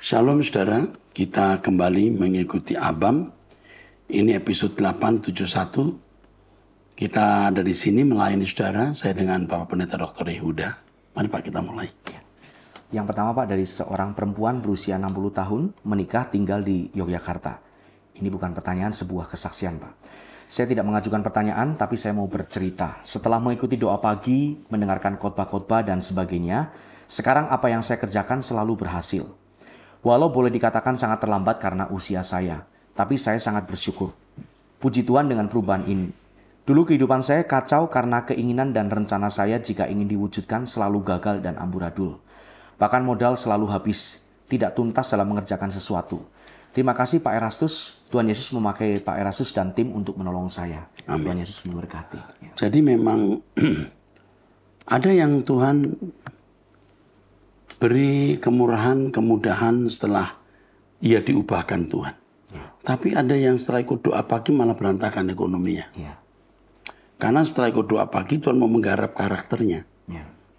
Shalom saudara, kita kembali mengikuti Abam. Ini episode 871. Kita dari sini melayani saudara, saya dengan Bapak Pendeta Dr. Yehuda. Mari Pak kita mulai. Yang pertama Pak, dari seorang perempuan berusia 60 tahun, menikah tinggal di Yogyakarta. Ini bukan pertanyaan, sebuah kesaksian Pak. Saya tidak mengajukan pertanyaan, tapi saya mau bercerita. Setelah mengikuti doa pagi, mendengarkan khotbah-khotbah dan sebagainya, sekarang apa yang saya kerjakan selalu berhasil. Walau boleh dikatakan sangat terlambat karena usia saya, tapi saya sangat bersyukur. Puji Tuhan dengan perubahan ini. Dulu kehidupan saya kacau karena keinginan dan rencana saya jika ingin diwujudkan selalu gagal dan amburadul. Bahkan modal selalu habis, tidak tuntas dalam mengerjakan sesuatu. Terima kasih Pak Erastus, Tuhan Yesus memakai Pak Erastus dan tim untuk menolong saya. Amin. Tuhan Yesus memberkati. Jadi memang ada yang Tuhan beri kemurahan, kemudahan setelah ia diubahkan Tuhan. Tapi ada yang setelah ikut doa pagi malah berantakan ekonominya. Karena setelah ikut doa pagi Tuhan mau menggarap karakternya.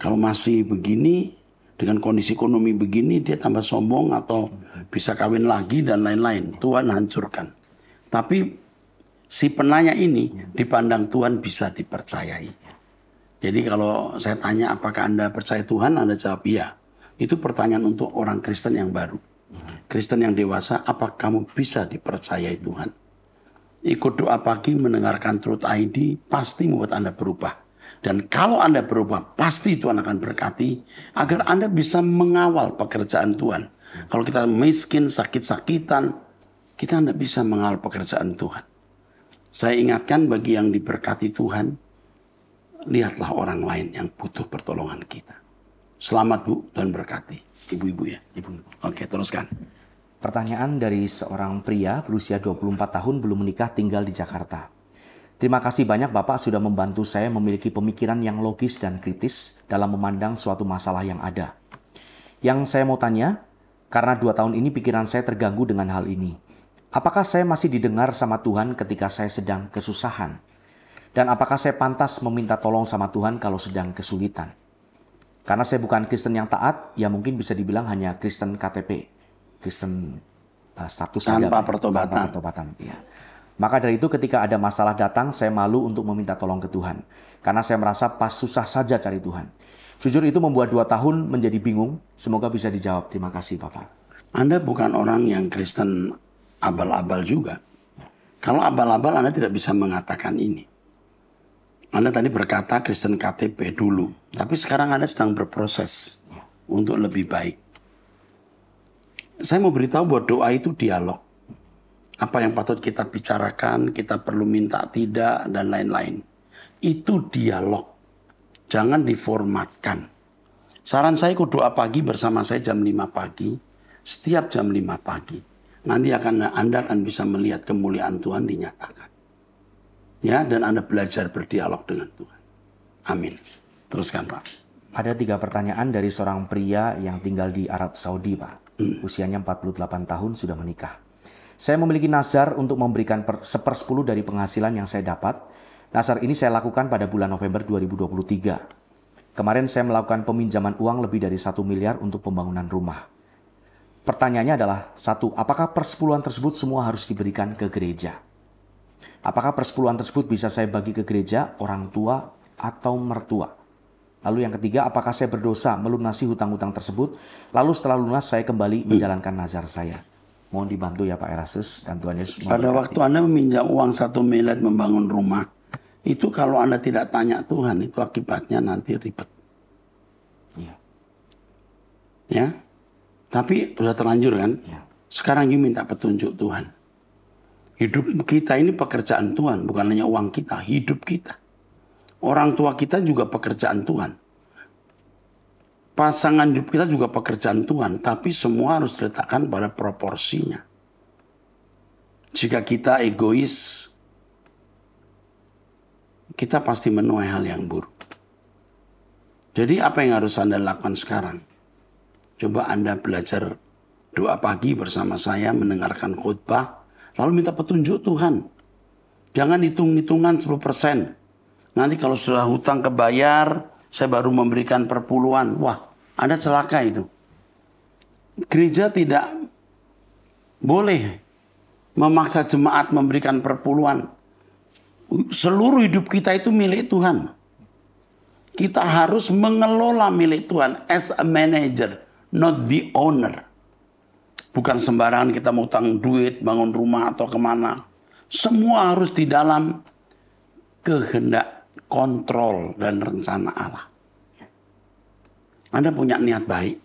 Kalau masih begini, dengan kondisi ekonomi begini, dia tambah sombong atau bisa kawin lagi dan lain-lain. Tuhan hancurkan. Tapi si penanya ini dipandang Tuhan bisa dipercayai. Jadi kalau saya tanya apakah Anda percaya Tuhan, Anda jawab iya. Itu pertanyaan untuk orang Kristen yang baru. Kristen yang dewasa, apa kamu bisa dipercayai Tuhan? Ikut doa pagi, mendengarkan Truth ID, pasti membuat Anda berubah. Dan kalau Anda berubah, pasti Tuhan akan berkati, agar Anda bisa mengawal pekerjaan Tuhan. Kalau kita miskin, sakit-sakitan, kita tidak bisa mengawal pekerjaan Tuhan. Saya ingatkan bagi yang diberkati Tuhan, lihatlah orang lain yang butuh pertolongan kita. Selamat Bu, Tuhan berkati. Ibu-ibu ya. Ibu-ibu. Oke, teruskan. Pertanyaan dari seorang pria berusia 24 tahun belum menikah tinggal di Jakarta. Terima kasih banyak Bapak sudah membantu saya memiliki pemikiran yang logis dan kritis dalam memandang suatu masalah yang ada. Yang saya mau tanya, karena 2 tahun ini pikiran saya terganggu dengan hal ini. Apakah saya masih didengar sama Tuhan ketika saya sedang kesusahan? Dan apakah saya pantas meminta tolong sama Tuhan kalau sedang kesulitan? Karena saya bukan Kristen yang taat, ya mungkin bisa dibilang hanya Kristen KTP. Kristen status tanpa pertobatan. Tanpa pertobatan, ya. Maka dari itu ketika ada masalah datang, saya malu untuk meminta tolong ke Tuhan. Karena saya merasa pas susah saja cari Tuhan. Jujur itu membuat 2 tahun menjadi bingung. Semoga bisa dijawab. Terima kasih Bapak. Anda bukan orang yang Kristen abal-abal juga. Kalau abal-abal Anda tidak bisa mengatakan ini. Anda tadi berkata Kristen KTP dulu. Tapi sekarang Anda sedang berproses untuk lebih baik. Saya mau beritahu bahwa doa itu dialog. Apa yang patut kita bicarakan, kita perlu minta tidak, dan lain-lain. Itu dialog. Jangan diformatkan. Saran saya ikut doa pagi bersama saya jam 5 pagi. Setiap jam 5 pagi. Nanti Anda akan bisa melihat kemuliaan Tuhan dinyatakan. Ya, dan Anda belajar berdialog dengan Tuhan. Amin. Teruskan Pak. Ada 3 pertanyaan dari seorang pria yang tinggal di Arab Saudi Pak. Usianya 48 tahun sudah menikah. Saya memiliki nazar untuk memberikan 1/10 dari penghasilan yang saya dapat. Nazar ini saya lakukan pada bulan November 2023. Kemarin saya melakukan peminjaman uang lebih dari 1 miliar untuk pembangunan rumah. Pertanyaannya adalah, 1. Apakah persepuluhan tersebut semua harus diberikan ke gereja? Apakah persepuluhan tersebut bisa saya bagi ke gereja, orang tua, atau mertua? Lalu yang ketiga, apakah saya berdosa melunasi hutang-hutang tersebut? Lalu setelah lunas saya kembali menjalankan nazar saya. Mohon dibantu ya Pak Erastus dan Tuhan Yesus memberkati. Pada waktu Anda meminjam uang 1 miliar membangun rumah, itu kalau Anda tidak tanya Tuhan, itu akibatnya nanti ribet. Iya. Ya, tapi sudah terlanjur kan? Ya. Sekarang you minta petunjuk Tuhan. Hidup kita ini pekerjaan Tuhan, bukan hanya uang kita, hidup kita. Orang tua kita juga pekerjaan Tuhan. Pasangan hidup kita juga pekerjaan Tuhan, tapi semua harus diletakkan pada proporsinya. Jika kita egois, kita pasti menuai hal yang buruk. Jadi apa yang harus Anda lakukan sekarang? Coba Anda belajar doa pagi bersama saya, mendengarkan khotbah, lalu minta petunjuk Tuhan. Jangan hitung-hitungan 10%. Nanti kalau sudah hutang kebayar, saya baru memberikan perpuluhan. Wah, Anda celaka itu. Gereja tidak boleh memaksa jemaat memberikan perpuluhan. Seluruh hidup kita itu milik Tuhan. Kita harus mengelola milik Tuhan as a manager, not the owner. Bukan sembarangan kita mau utang duit, bangun rumah atau kemana. Semua harus di dalam kehendak, kontrol, dan rencana Allah. Anda punya niat baik.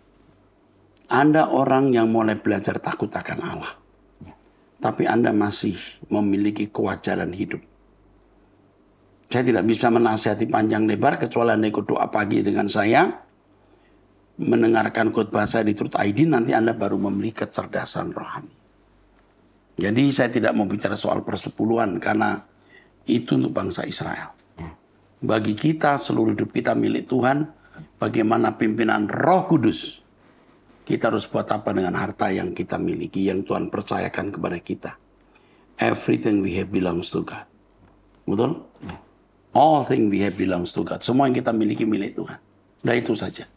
Anda orang yang mulai belajar takut akan Allah. Tapi Anda masih memiliki kewajaran hidup. Saya tidak bisa menasihati panjang lebar kecuali Anda ikut doa pagi dengan saya. Mendengarkan khotbah saya di Truth ID, nanti Anda baru memiliki kecerdasan rohani. Jadi saya tidak mau bicara soal persepuluhan karena itu untuk bangsa Israel. Bagi kita, seluruh hidup kita milik Tuhan. Bagaimana pimpinan Roh Kudus. Kita harus buat apa dengan harta yang kita miliki, yang Tuhan percayakan kepada kita. Everything we have belongs to God. Betul? All things we have belongs to God. Semua yang kita miliki milik Tuhan. Nah itu saja.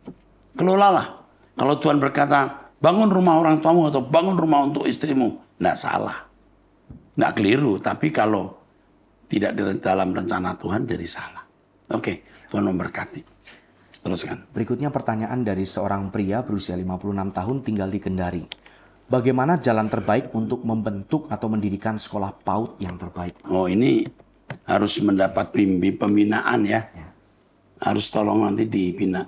Kelolalah. Kalau Tuhan berkata, bangun rumah orang tuamu atau bangun rumah untuk istrimu. Nggak salah. Nggak keliru. Tapi kalau tidak dalam rencana Tuhan, jadi salah. Oke, Tuhan memberkati. Teruskan. Berikutnya pertanyaan dari seorang pria berusia 56 tahun tinggal di Kendari. Bagaimana jalan terbaik untuk membentuk atau mendirikan sekolah PAUD yang terbaik? Oh, ini harus mendapat pembinaan ya. Harus tolong nanti dibina.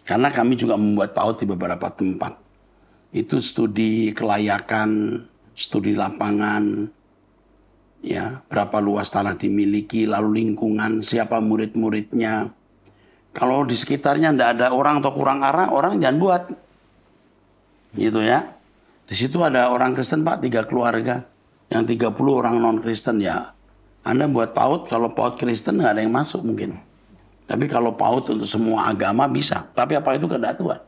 Karena kami juga membuat PAUD di beberapa tempat. Itu studi kelayakan, studi lapangan, ya, berapa luas tanah dimiliki, lalu lingkungan, siapa murid-muridnya. Kalau di sekitarnya tidak ada orang atau kurang arah, orang jangan buat. Gitu ya. Di situ ada orang Kristen Pak, 3 keluarga. Yang 30 orang non-Kristen ya. Anda buat PAUD, kalau PAUD Kristen nggak ada yang masuk mungkin. Tapi kalau PAUD untuk semua agama bisa. Tapi apa itu kehendak Tuhan?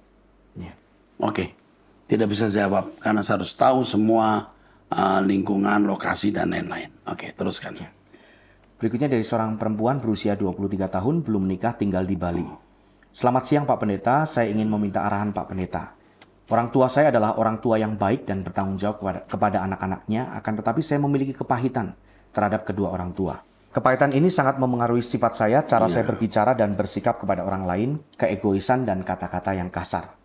Oke. Tidak bisa jawab. Karena saya harus tahu semua lingkungan, lokasi, dan lain-lain. Oke, teruskan. Berikutnya dari seorang perempuan berusia 23 tahun, belum menikah, tinggal di Bali. Selamat siang Pak Pendeta, saya ingin meminta arahan Pak Pendeta. Orang tua saya adalah orang tua yang baik dan bertanggung jawab kepada anak-anaknya, akan tetapi saya memiliki kepahitan terhadap kedua orang tua. Kepahitan ini sangat memengaruhi sifat saya, cara saya berbicara dan bersikap kepada orang lain, keegoisan dan kata-kata yang kasar.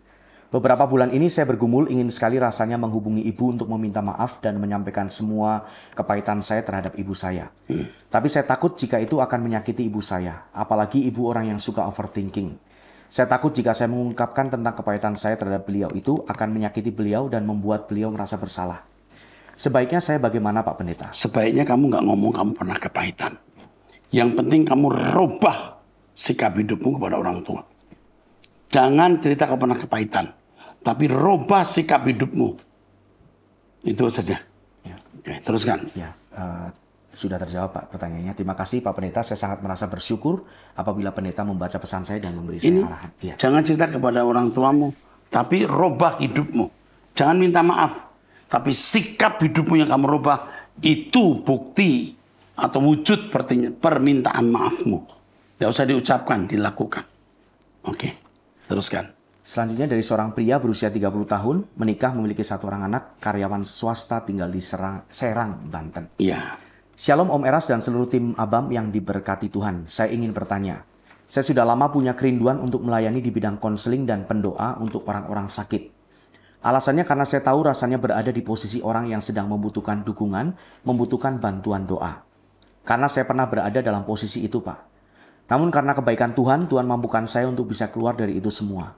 Beberapa bulan ini saya bergumul ingin sekali rasanya menghubungi ibu untuk meminta maaf dan menyampaikan semua kepahitan saya terhadap ibu saya. Tapi saya takut jika itu akan menyakiti ibu saya, apalagi ibu orang yang suka overthinking. Saya takut jika saya mengungkapkan tentang kepahitan saya terhadap beliau itu akan menyakiti beliau dan membuat beliau merasa bersalah. Sebaiknya saya bagaimana Pak Pendeta? Sebaiknya kamu nggak ngomong kamu pernah kepahitan. Yang penting kamu rubah sikap hidupmu kepada orang tua. Jangan cerita kamu pernah kepahitan. Tapi rubah sikap hidupmu. Itu saja. Ya. Oke, teruskan. Ya, sudah terjawab Pak pertanyaannya. Terima kasih Pak Pendeta. Saya sangat merasa bersyukur apabila Pendeta membaca pesan saya dan memberi saya arahan. Ya. Jangan cerita kepada orang tuamu. Tapi rubah hidupmu. Jangan minta maaf. Tapi sikap hidupmu yang kamu rubah. Itu bukti atau wujud permintaan maafmu. Tidak usah diucapkan, dilakukan. Oke, teruskan. Selanjutnya dari seorang pria berusia 30 tahun, menikah memiliki 1 orang anak, karyawan swasta tinggal di Serang, Banten. Iya. Shalom Om Eras dan seluruh tim Abam yang diberkati Tuhan. Saya ingin bertanya, saya sudah lama punya kerinduan untuk melayani di bidang konseling dan pendoa untuk orang-orang sakit. Alasannya karena saya tahu rasanya berada di posisi orang yang sedang membutuhkan dukungan, membutuhkan bantuan doa. Karena saya pernah berada dalam posisi itu Pak. Namun karena kebaikan Tuhan, Tuhan mampukan saya untuk bisa keluar dari itu semua.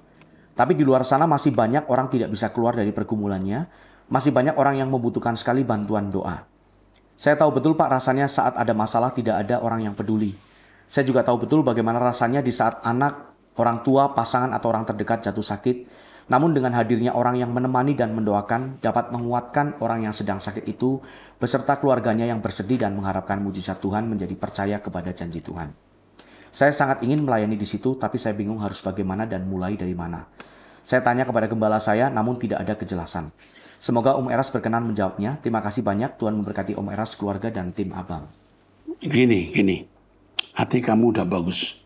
Tapi di luar sana masih banyak orang tidak bisa keluar dari pergumulannya. Masih banyak orang yang membutuhkan sekali bantuan doa. Saya tahu betul Pak rasanya saat ada masalah tidak ada orang yang peduli. Saya juga tahu betul bagaimana rasanya di saat anak, orang tua, pasangan atau orang terdekat jatuh sakit. Namun dengan hadirnya orang yang menemani dan mendoakan dapat menguatkan orang yang sedang sakit itu beserta keluarganya yang bersedih dan mengharapkan mujizat Tuhan menjadi percaya kepada janji Tuhan. Saya sangat ingin melayani di situ, tapi saya bingung harus bagaimana dan mulai dari mana. Saya tanya kepada gembala saya, namun tidak ada kejelasan. Semoga Om Eras berkenan menjawabnya. Terima kasih banyak, Tuhan memberkati Om Eras, keluarga, dan tim Abang. Gini. Hati kamu udah bagus.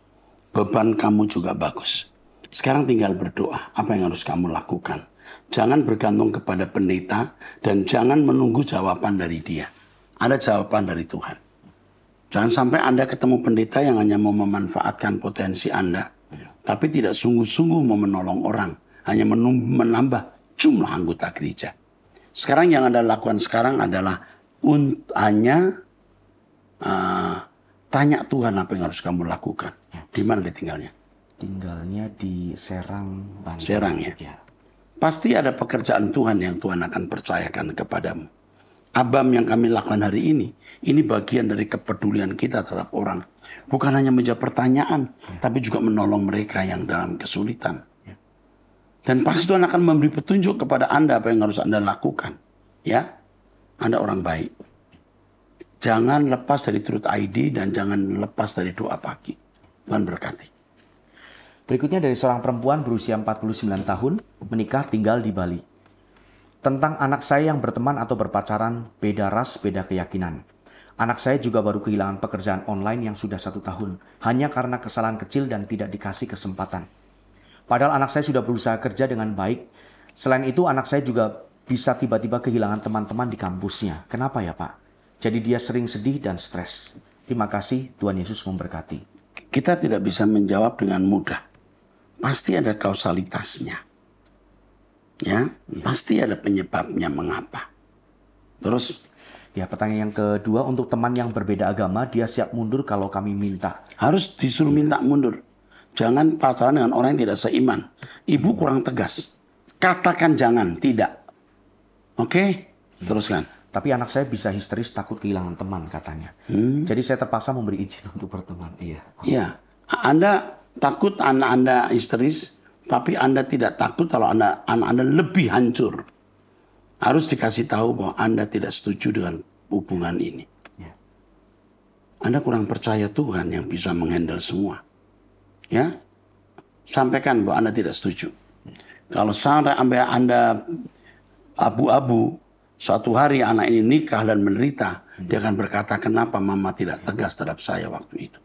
Beban kamu juga bagus. Sekarang tinggal berdoa. Apa yang harus kamu lakukan? Jangan bergantung kepada pendeta dan jangan menunggu jawaban dari dia. Ada jawaban dari Tuhan. Jangan sampai Anda ketemu pendeta yang hanya mau memanfaatkan potensi Anda, tapi tidak sungguh-sungguh mau menolong orang, hanya menambah jumlah anggota gereja. Sekarang yang Anda lakukan sekarang adalah hanya tanya Tuhan apa yang harus kamu lakukan. Di mana dia tinggalnya? Tinggalnya di Serang, Banten. Serang ya? Ya. Pasti ada pekerjaan Tuhan yang Tuhan akan percayakan kepadamu. Abam yang kami lakukan hari ini bagian dari kepedulian kita terhadap orang. Bukan hanya menjawab pertanyaan, tapi juga menolong mereka yang dalam kesulitan. Dan pasti Tuhan akan memberi petunjuk kepada Anda apa yang harus Anda lakukan. Ya, Anda orang baik. Jangan lepas dari Truth ID dan jangan lepas dari doa pagi. Tuhan berkati. Berikutnya dari seorang perempuan berusia 49 tahun, menikah tinggal di Bali. Tentang anak saya yang berteman atau berpacaran, beda ras, beda keyakinan. Anak saya juga baru kehilangan pekerjaan online yang sudah 1 tahun, hanya karena kesalahan kecil dan tidak dikasih kesempatan. Padahal anak saya sudah berusaha kerja dengan baik. Selain itu, anak saya juga bisa tiba-tiba kehilangan teman-teman di kampusnya. Kenapa ya Pak? Jadi dia sering sedih dan stres. Terima kasih, Tuhan Yesus memberkati. Kita tidak bisa menjawab dengan mudah. Pasti ada kausalitasnya. Ya, pasti ada penyebabnya mengapa. Terus, ya pertanyaan yang kedua, untuk teman yang berbeda agama, dia siap mundur kalau kami minta. Harus disuruh minta mundur. Jangan pacaran dengan orang yang tidak seiman. Ibu kurang tegas. Katakan jangan, tidak. Oke? Teruskan. Tapi anak saya bisa histeris takut kehilangan teman katanya. Jadi saya terpaksa memberi izin untuk berteman. Iya. Anda takut anak Anda histeris, tapi Anda tidak takut kalau anak Anda lebih hancur. Harus dikasih tahu bahwa Anda tidak setuju dengan hubungan ini. Anda kurang percaya Tuhan yang bisa menghandle semua. Ya, sampaikan bahwa Anda tidak setuju. Kalau sampai Anda abu-abu, suatu hari anak ini nikah dan menderita, dia akan berkata, kenapa mama tidak tegas terhadap saya waktu itu.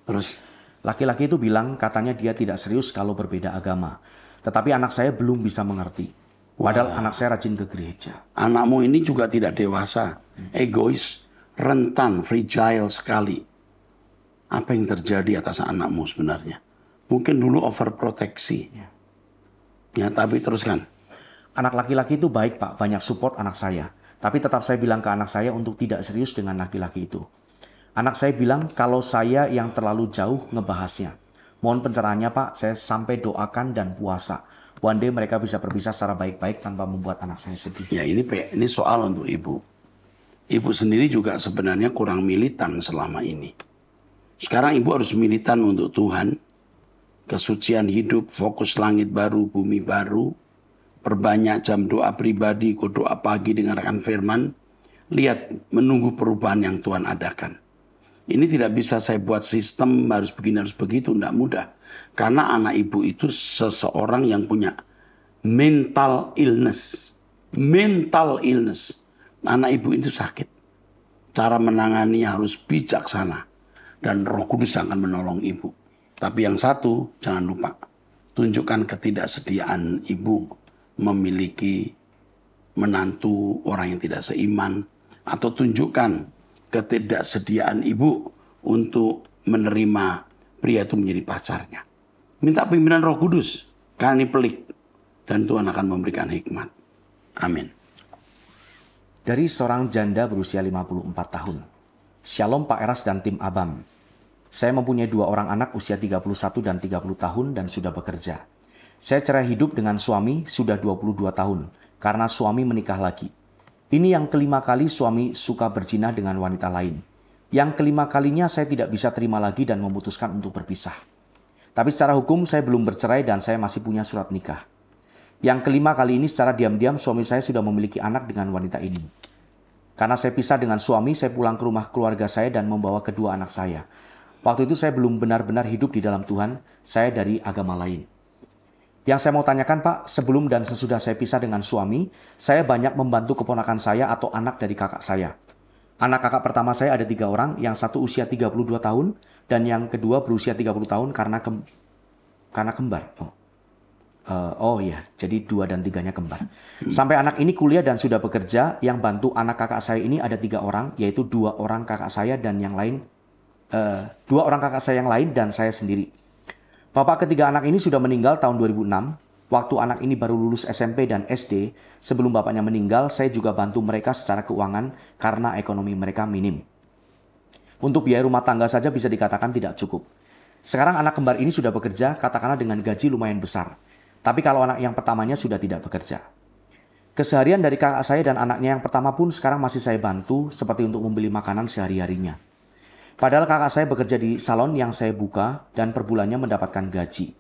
Terus, laki-laki itu bilang katanya dia tidak serius kalau berbeda agama. Tetapi anak saya belum bisa mengerti. Padahal anak saya rajin ke gereja. Anakmu ini juga tidak dewasa, egois, rentan, fragile sekali. Apa yang terjadi atas anakmu sebenarnya? Mungkin dulu overproteksi. Ya, tapi teruskan. Anak laki-laki itu baik Pak, banyak support anak saya. Tapi tetap saya bilang ke anak saya untuk tidak serius dengan laki-laki itu. Anak saya bilang kalau saya yang terlalu jauh ngebahasnya. Mohon pencerahannya Pak, saya sampai doakan dan puasa. One day mereka bisa berpisah secara baik-baik tanpa membuat anak saya sedih. Ya ini soal untuk ibu. Ibu sendiri juga sebenarnya kurang militan selama ini. Sekarang ibu harus militan untuk Tuhan. Kesucian hidup, fokus langit baru, bumi baru. Perbanyak jam doa pribadi, doa pagi dengarkan firman. Lihat, menunggu perubahan yang Tuhan adakan. Ini tidak bisa saya buat sistem harus begini, harus begitu. Tidak mudah. Karena anak ibu itu seseorang yang punya mental illness. Mental illness. Anak ibu itu sakit. Cara menanganinya harus bijaksana. Dan Roh Kudus akan menolong ibu. Tapi yang satu, jangan lupa. Tunjukkan ketidaksediaan ibu memiliki menantu orang yang tidak seiman. Atau tunjukkan ketidaksediaan ibu untuk menerima pria itu menjadi pacarnya. Minta pimpinan Roh Kudus. Karena ini pelik. Dan Tuhan akan memberikan hikmat. Amin. Dari seorang janda berusia 54 tahun. Shalom Pak Eras dan tim Abam. Saya mempunyai 2 orang anak usia 31 dan 30 tahun dan sudah bekerja. Saya cerai hidup dengan suami sudah 22 tahun karena suami menikah lagi. Ini yang kelima kali suami suka berzina dengan wanita lain. Yang kelima kalinya saya tidak bisa terima lagi dan memutuskan untuk berpisah. Tapi secara hukum saya belum bercerai dan saya masih punya surat nikah. Yang kelima kali ini secara diam-diam suami saya sudah memiliki anak dengan wanita ini. Karena saya pisah dengan suami, saya pulang ke rumah keluarga saya dan membawa kedua anak saya. Waktu itu saya belum benar-benar hidup di dalam Tuhan, saya dari agama lain. Yang saya mau tanyakan Pak, sebelum dan sesudah saya pisah dengan suami, saya banyak membantu keponakan saya atau anak dari kakak saya. Anak kakak pertama saya ada 3 orang, yang satu usia 32 tahun, dan yang kedua berusia 30 tahun karena kembar. Oh iya, jadi 2 dan 3-nya kembar. Sampai anak ini kuliah dan sudah bekerja, yang bantu anak kakak saya ini ada 3 orang, yaitu 2 orang kakak saya dan yang lain, 2 orang kakak saya yang lain dan saya sendiri. Bapak ketiga anak ini sudah meninggal tahun 2006. Waktu anak ini baru lulus SMP dan SD, sebelum bapaknya meninggal, saya juga bantu mereka secara keuangan karena ekonomi mereka minim. Untuk biaya rumah tangga saja bisa dikatakan tidak cukup. Sekarang anak kembar ini sudah bekerja, katakanlah dengan gaji lumayan besar. Tapi kalau anak yang pertamanya sudah tidak bekerja. Keseharian dari kakak saya dan anaknya yang pertama pun sekarang masih saya bantu seperti untuk membeli makanan sehari-harinya. Padahal kakak saya bekerja di salon yang saya buka dan per bulannya mendapatkan gaji.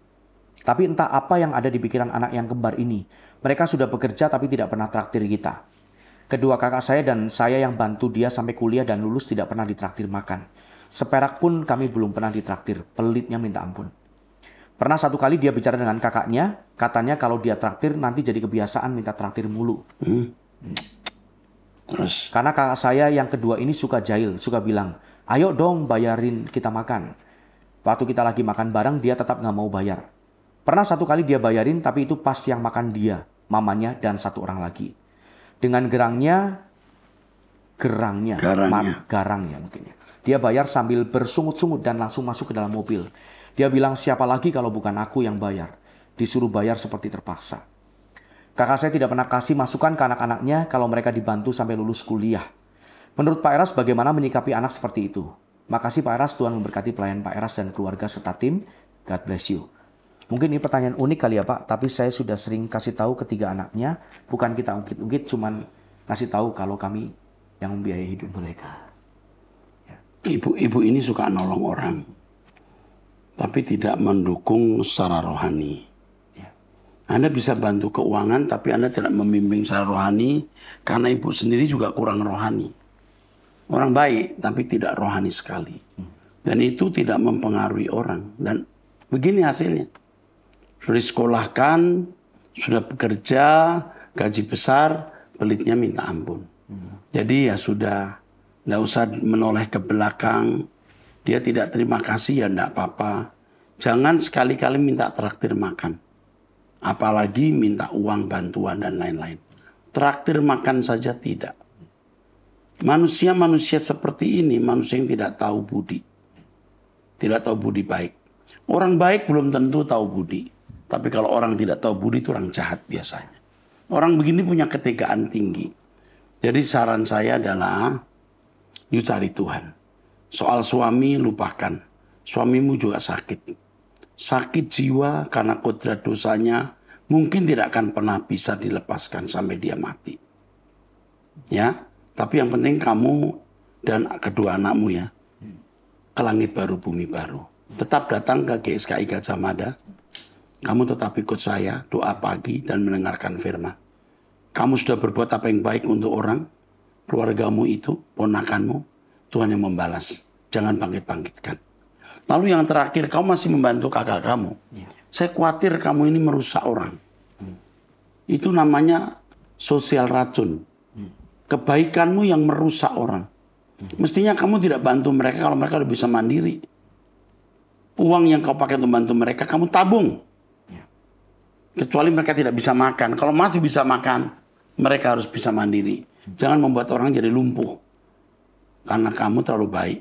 Tapi entah apa yang ada di pikiran anak yang kembar ini. Mereka sudah bekerja tapi tidak pernah traktir kita. Kedua kakak saya dan saya yang bantu dia sampai kuliah dan lulus tidak pernah ditraktir makan. Seperak pun kami belum pernah ditraktir, pelitnya minta ampun. Pernah satu kali dia bicara dengan kakaknya, katanya kalau dia traktir nanti jadi kebiasaan minta traktir mulu. Terus? Karena kakak saya yang kedua ini suka jahil, suka bilang, ayo dong bayarin kita makan. Waktu kita lagi makan bareng dia tetap nggak mau bayar. Pernah satu kali dia bayarin tapi itu pas yang makan dia, mamanya dan 1 orang lagi. Dengan garangnya mungkin ya. Dia bayar sambil bersungut-sungut dan langsung masuk ke dalam mobil. Dia bilang siapa lagi kalau bukan aku yang bayar. Disuruh bayar seperti terpaksa. Kakak saya tidak pernah kasih masukan ke anak-anaknya kalau mereka dibantu sampai lulus kuliah. Menurut Pak Eras bagaimana menyikapi anak seperti itu? Makasih Pak Eras, Tuhan memberkati pelayan Pak Eras dan keluarga serta tim. God bless you. Mungkin ini pertanyaan unik kali ya Pak, tapi saya sudah sering kasih tahu ketiga anaknya. Bukan kita ungkit-ungkit, cuman kasih tahu kalau kami yang membiayai hidup mereka. Ibu-ibu ini suka nolong orang. Tapi tidak mendukung secara rohani. Anda bisa bantu keuangan, tapi Anda tidak membimbing secara rohani, karena ibu sendiri juga kurang rohani. Orang baik, tapi tidak rohani sekali. Dan itu tidak mempengaruhi orang. Dan begini hasilnya. Sudah disekolahkan, sudah bekerja, gaji besar, pelitnya minta ampun. Jadi ya sudah, tidak usah menoleh ke belakang. Dia tidak terima kasih ya enggak apa-apa. Jangan sekali-kali minta traktir makan. Apalagi minta uang bantuan dan lain-lain. Traktir makan saja tidak. Manusia-manusia seperti ini, manusia yang tidak tahu budi. Tidak tahu budi baik. Orang baik belum tentu tahu budi. Tapi kalau orang tidak tahu budi itu orang jahat biasanya. Orang begini punya ketegaan tinggi. Jadi saran saya adalah, you cari Tuhan. Soal suami lupakan. Suamimu juga sakit. Sakit jiwa karena kodrat dosanya mungkin tidak akan pernah bisa dilepaskan sampai dia mati. Ya, tapi yang penting kamu dan kedua anakmu ya ke langit baru bumi baru. Tetap datang ke GSKI Gajah Mada. Kamu tetap ikut saya doa pagi dan mendengarkan firman. Kamu sudah berbuat apa yang baik untuk orang, keluargamu itu, ponakanmu, Tuhan yang membalas. Jangan bangkit-bangkitkan. Lalu yang terakhir, kamu masih membantu kakak kamu. Saya khawatir kamu ini merusak orang. Itu namanya sosial racun. Kebaikanmu yang merusak orang. Mestinya kamu tidak bantu mereka kalau mereka udah bisa mandiri. Uang yang kau pakai untuk bantu mereka, kamu tabung. Kecuali mereka tidak bisa makan. Kalau masih bisa makan, mereka harus bisa mandiri. Jangan membuat orang jadi lumpuh. Karena kamu terlalu baik.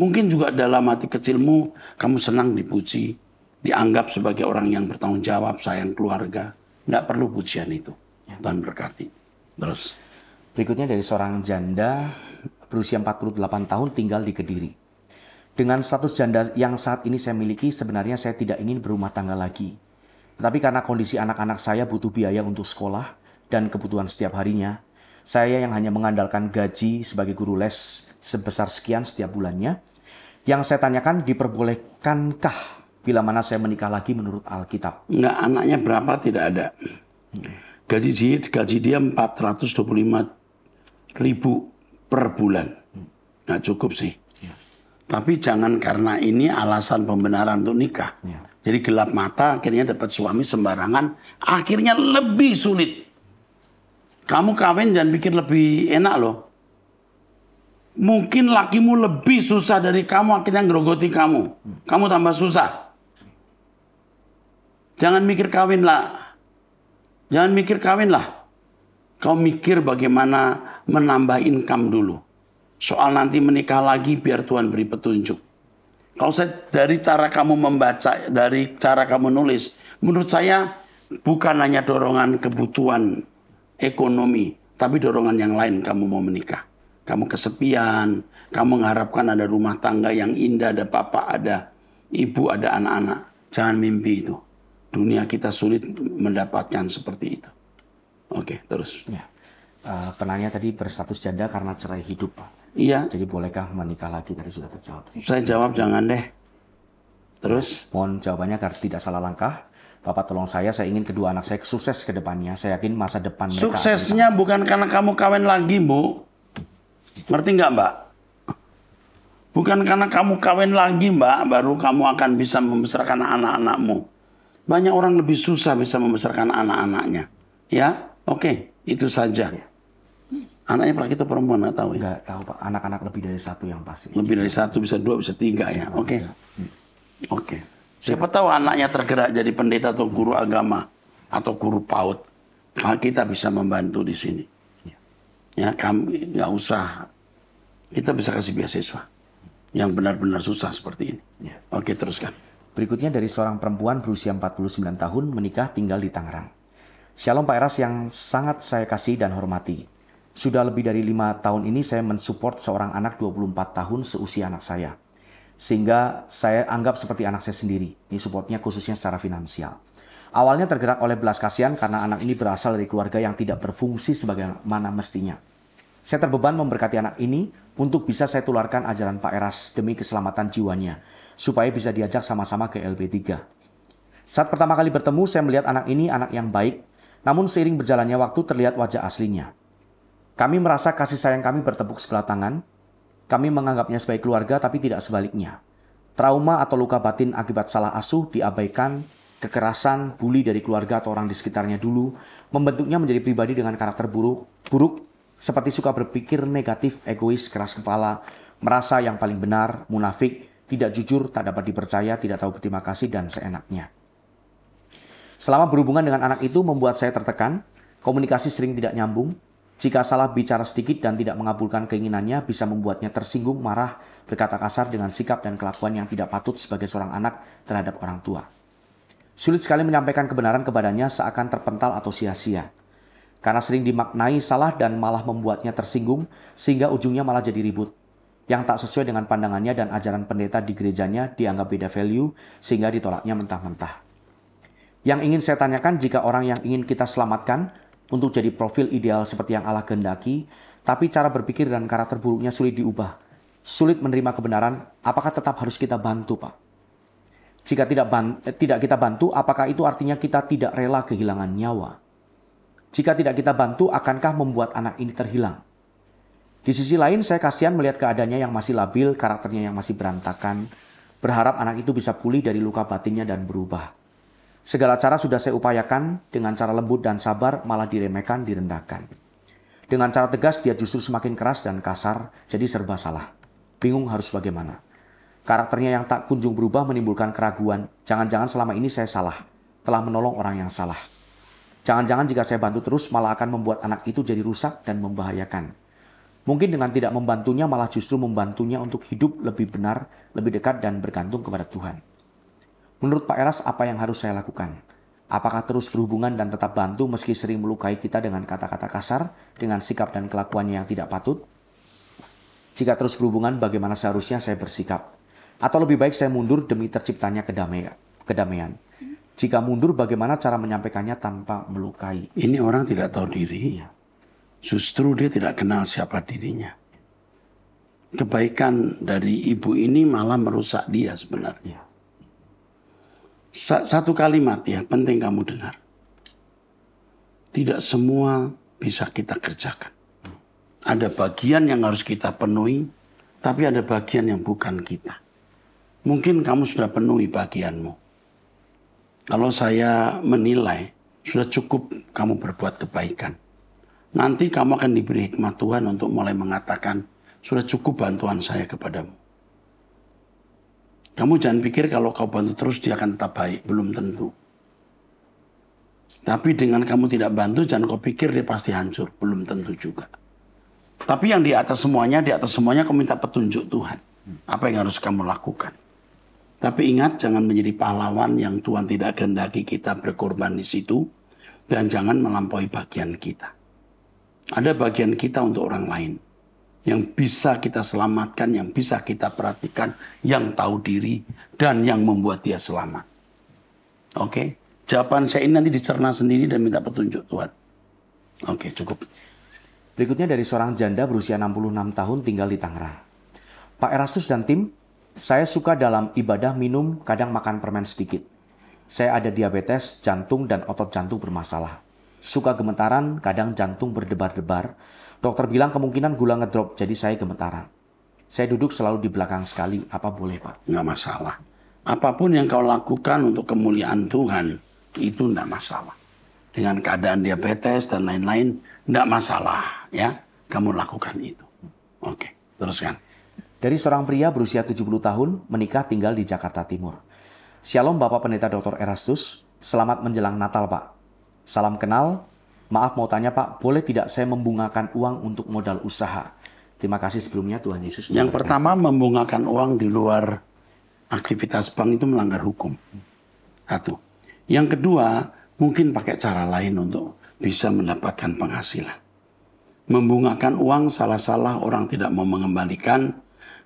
Mungkin juga dalam hati kecilmu, kamu senang dipuji. Dianggap sebagai orang yang bertanggung jawab, sayang keluarga. Tidak perlu pujian itu. Tuhan berkati. Terus. Berikutnya dari seorang janda berusia 48 tahun tinggal di Kediri. Dengan status janda yang saat ini saya miliki, sebenarnya saya tidak ingin berumah tangga lagi. Tapi karena kondisi anak-anak saya butuh biaya untuk sekolah dan kebutuhan setiap harinya, saya yang hanya mengandalkan gaji sebagai guru les sebesar sekian setiap bulannya, yang saya tanyakan diperbolehkankah bila mana saya menikah lagi menurut Alkitab? Enggak, anaknya berapa tidak ada. Gaji dia 425.000 per bulan. Nggak cukup sih. Tapi jangan karena ini alasan pembenaran untuk nikah. Jadi gelap mata, akhirnya dapat suami sembarangan, akhirnya lebih sulit. Kamu kawin jangan pikir lebih enak loh. Mungkin lakimu lebih susah dari kamu, akhirnya ngerogoti kamu. Kamu tambah susah. Jangan mikir kawin lah. Jangan mikir kawin lah. Kau mikir bagaimana menambah income dulu. Soal nanti menikah lagi biar Tuhan beri petunjuk. Kalau saya dari cara kamu membaca, dari cara kamu nulis, menurut saya bukan hanya dorongan kebutuhan ekonomi, tapi dorongan yang lain kamu mau menikah. Kamu kesepian, kamu mengharapkan ada rumah tangga yang indah, ada papa, ada ibu, ada anak-anak. Jangan mimpi itu. Dunia kita sulit mendapatkan seperti itu. Oke, terus. Ya. Penanya tadi berstatus janda karena cerai hidup, Pak. Iya. Jadi bolehkah menikah lagi? Tadi sudah terjawab. Saya jawab jangan deh. Terus? Mohon jawabannya agar tidak salah langkah. Bapak tolong saya ingin kedua anak saya sukses ke depannya. Saya yakin masa depan mereka... Suksesnya bukan karena kamu kawin lagi, Bu. Ngerti nggak, Mbak? Bukan karena kamu kawin lagi, Mbak, baru kamu akan bisa membesarkan anak-anakmu. Banyak orang lebih susah bisa membesarkan anak-anaknya. Ya, oke, itu saja. Anaknya laki atau perempuan, nggak tahu ya? Nggak tahu, Pak. Anak-anak lebih dari satu yang pasti. Lebih dari satu, bisa dua, bisa tiga ya. Oke. Oke. Siapa tahu anaknya tergerak jadi pendeta atau guru agama atau guru PAUD. Kita bisa membantu di sini. Ya, kami nggak usah. Kita bisa kasih beasiswa yang benar-benar susah seperti ini. Oke, teruskan. Berikutnya dari seorang perempuan berusia 49 tahun menikah tinggal di Tangerang. Shalom Pak Eras yang sangat saya kasih dan hormati. Sudah lebih dari 5 tahun ini saya mensupport seorang anak 24 tahun seusia anak saya. Sehingga saya anggap seperti anak saya sendiri. Ini supportnya khususnya secara finansial. Awalnya tergerak oleh belas kasihan karena anak ini berasal dari keluarga yang tidak berfungsi sebagaimana mestinya. Saya terbeban memberkati anak ini untuk bisa saya tularkan ajaran Pak Eras demi keselamatan jiwanya, supaya bisa diajak sama-sama ke LB3. Saat pertama kali bertemu, saya melihat anak ini anak yang baik, namun seiring berjalannya waktu terlihat wajah aslinya. Kami merasa kasih sayang kami bertepuk sebelah tangan. Kami menganggapnya sebagai keluarga, tapi tidak sebaliknya. Trauma atau luka batin akibat salah asuh diabaikan, kekerasan, bully dari keluarga atau orang di sekitarnya dulu, membentuknya menjadi pribadi dengan karakter buruk, seperti suka berpikir negatif, egois, keras kepala, merasa yang paling benar, munafik, tidak jujur, tak dapat dipercaya, tidak tahu berterima kasih, dan seenaknya. Selama berhubungan dengan anak itu membuat saya tertekan, komunikasi sering tidak nyambung. Jika salah bicara sedikit dan tidak mengabulkan keinginannya, bisa membuatnya tersinggung, marah, berkata kasar dengan sikap dan kelakuan yang tidak patut sebagai seorang anak terhadap orang tua. Sulit sekali menyampaikan kebenaran kepadanya seakan terpental atau sia-sia. Karena sering dimaknai salah dan malah membuatnya tersinggung, sehingga ujungnya malah jadi ribut. Yang tak sesuai dengan pandangannya dan ajaran pendeta di gerejanya dianggap beda value, sehingga ditolaknya mentah-mentah. Yang ingin saya tanyakan, jika orang yang ingin kita selamatkan untuk jadi profil ideal seperti yang Allah kehendaki, tapi cara berpikir dan karakter buruknya sulit diubah, sulit menerima kebenaran, apakah tetap harus kita bantu, Pak? Jika tidak kita bantu, apakah itu artinya kita tidak rela kehilangan nyawa? Jika tidak kita bantu, akankah membuat anak ini terhilang? Di sisi lain, saya kasihan melihat keadaannya yang masih labil, karakternya yang masih berantakan, berharap anak itu bisa pulih dari luka batinnya dan berubah. Segala cara sudah saya upayakan, dengan cara lembut dan sabar malah diremehkan, direndahkan. Dengan cara tegas dia justru semakin keras dan kasar, jadi serba salah. Bingung harus bagaimana. Karakternya yang tak kunjung berubah menimbulkan keraguan, jangan-jangan selama ini saya salah, telah menolong orang yang salah. Jangan-jangan jika saya bantu terus malah akan membuat anak itu jadi rusak dan membahayakan. Mungkin dengan tidak membantunya malah justru membantunya untuk hidup lebih benar, lebih dekat dan bergantung kepada Tuhan. Menurut Pak Eras, apa yang harus saya lakukan? Apakah terus berhubungan dan tetap bantu meski sering melukai kita dengan kata-kata kasar, dengan sikap dan kelakuannya yang tidak patut? Jika terus berhubungan, bagaimana seharusnya saya bersikap? Atau lebih baik saya mundur demi terciptanya kedamaian? Jika mundur, bagaimana cara menyampaikannya tanpa melukai? Ini orang tidak tahu diri. Justru dia tidak kenal siapa dirinya. Kebaikan dari ibu ini malah merusak dia sebenarnya. Satu kalimat yang penting kamu dengar. Tidak semua bisa kita kerjakan. Ada bagian yang harus kita penuhi, tapi ada bagian yang bukan kita. Mungkin kamu sudah penuhi bagianmu. Kalau saya menilai, sudah cukup kamu berbuat kebaikan. Nanti kamu akan diberi hikmat Tuhan untuk mulai mengatakan, sudah cukup bantuan saya kepadamu. Kamu jangan pikir kalau kau bantu terus dia akan tetap baik. Belum tentu. Tapi dengan kamu tidak bantu, jangan kau pikir dia pasti hancur. Belum tentu juga. Tapi yang di atas semuanya kamu minta petunjuk Tuhan. Apa yang harus kamu lakukan. Tapi ingat, jangan menjadi pahlawan yang Tuhan tidak kehendaki kita berkorban di situ. Dan jangan melampaui bagian kita. Ada bagian kita untuk orang lain. Yang bisa kita selamatkan, yang bisa kita perhatikan, yang tahu diri, dan yang membuat dia selamat. Oke? Jawaban saya ini nanti dicerna sendiri dan minta petunjuk Tuhan. Oke, cukup. Berikutnya dari seorang janda berusia 66 tahun tinggal di Tangerang. Pak Erastus dan tim, saya suka dalam ibadah minum, kadang makan permen sedikit. Saya ada diabetes, jantung dan otot jantung bermasalah. Suka gemetaran, kadang jantung berdebar-debar. Dokter bilang kemungkinan gula ngedrop, jadi saya gemetaran. Saya duduk selalu di belakang sekali, apa boleh Pak? Nggak masalah. Apapun yang kau lakukan untuk kemuliaan Tuhan, itu nggak masalah. Dengan keadaan diabetes dan lain-lain, nggak masalah. Ya, kamu lakukan itu. Oke, teruskan. Dari seorang pria berusia 70 tahun, menikah tinggal di Jakarta Timur. Shalom Bapak Pendeta Dr. Erastus, selamat menjelang Natal Pak. Salam kenal, maaf mau tanya Pak, boleh tidak saya membungakan uang untuk modal usaha? Terima kasih sebelumnya Tuhan Yesus. Yang pertama, membungakan uang di luar aktivitas bank itu melanggar hukum. Satu. Yang kedua, mungkin pakai cara lain untuk bisa mendapatkan penghasilan. Membungakan uang salah-salah orang tidak mau mengembalikan,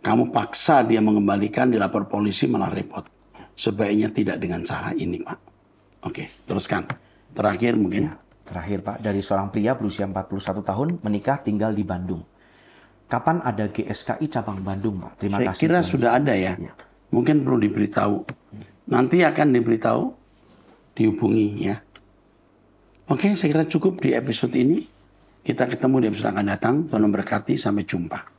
kamu paksa dia mengembalikan, dilapor polisi malah repot. Sebaiknya tidak dengan cara ini, Pak. Oke, teruskan. Terakhir mungkin. Ya, terakhir, Pak. Dari seorang pria berusia 41 tahun, menikah tinggal di Bandung. Kapan ada GSKI cabang Bandung, Pak? Terima kasih. Saya kira sudah ada ya. Mungkin perlu diberitahu. Nanti akan diberitahu, dihubungi ya. Oke, saya kira cukup di episode ini. Kita ketemu di episode akan datang. Tuhan memberkati. Sampai jumpa.